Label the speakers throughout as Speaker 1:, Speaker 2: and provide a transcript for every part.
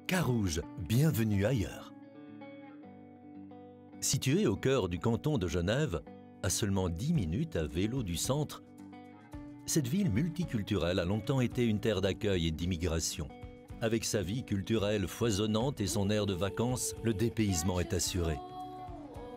Speaker 1: Carouge, bienvenue ailleurs. Située au cœur du canton de Genève, à seulement 10 minutes à vélo du centre, cette ville multiculturelle a longtemps été une terre d'accueil et d'immigration. Avec sa vie culturelle foisonnante et son air de vacances, le dépaysement est assuré.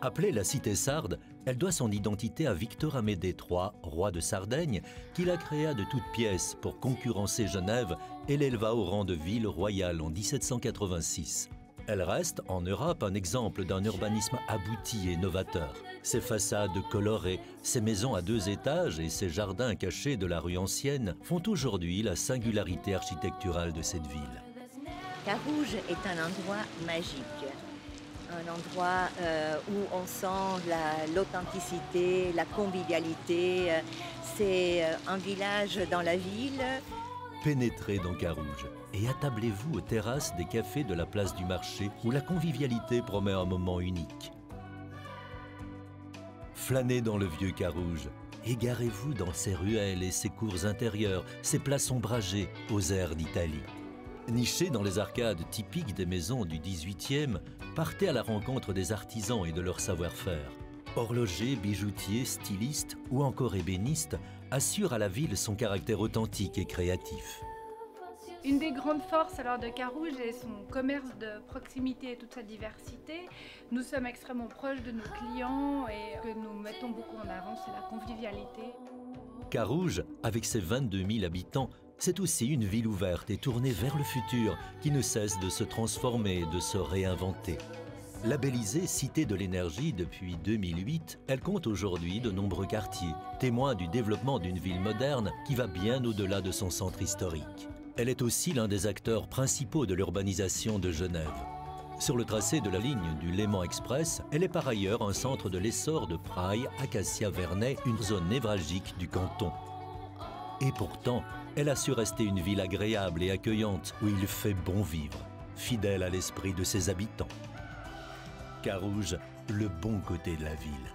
Speaker 1: Appelée la Cité sarde, elle doit son identité à Victor Amédée III, roi de Sardaigne, qui la créa de toutes pièces pour concurrencer Genève et l'éleva au rang de ville royale en 1786. Elle reste, en Europe, un exemple d'un urbanisme abouti et novateur. Ses façades colorées, ses maisons à 2 étages et ses jardins cachés de la rue ancienne font aujourd'hui la singularité architecturale de cette ville.
Speaker 2: Carouge est un endroit magique. Un endroit où on sent l'authenticité, la convivialité. C'est un village dans la ville.
Speaker 1: Pénétrez dans Carouge et attablez-vous aux terrasses des cafés de la place du marché où la convivialité promet un moment unique. Flânez dans le vieux Carouge, égarez-vous dans ses ruelles et ses cours intérieures, ses places ombragées aux airs d'Italie. Nichés dans les arcades typiques des maisons du XVIIIe, partez à la rencontre des artisans et de leur savoir-faire. Horlogers, bijoutiers, stylistes ou encore ébénistes assurent à la ville son caractère authentique et créatif.
Speaker 3: Une des grandes forces alors de Carouge est son commerce de proximité et toute sa diversité. Nous sommes extrêmement proches de nos clients et ce que nous mettons beaucoup en avant, c'est la convivialité.
Speaker 1: Carouge, avec ses 22 000 habitants, c'est aussi une ville ouverte et tournée vers le futur qui ne cesse de se transformer et de se réinventer. Labellisée Cité de l'énergie depuis 2008, elle compte aujourd'hui de nombreux quartiers, témoins du développement d'une ville moderne qui va bien au-delà de son centre historique. Elle est aussi l'un des acteurs principaux de l'urbanisation de Genève. Sur le tracé de la ligne du Léman Express, elle est par ailleurs un centre de l'essor de Praille, Acacia-Vernay, une zone névralgique du canton. Et pourtant, elle a su rester une ville agréable et accueillante où il fait bon vivre, fidèle à l'esprit de ses habitants. Carouge, le bon côté de la ville.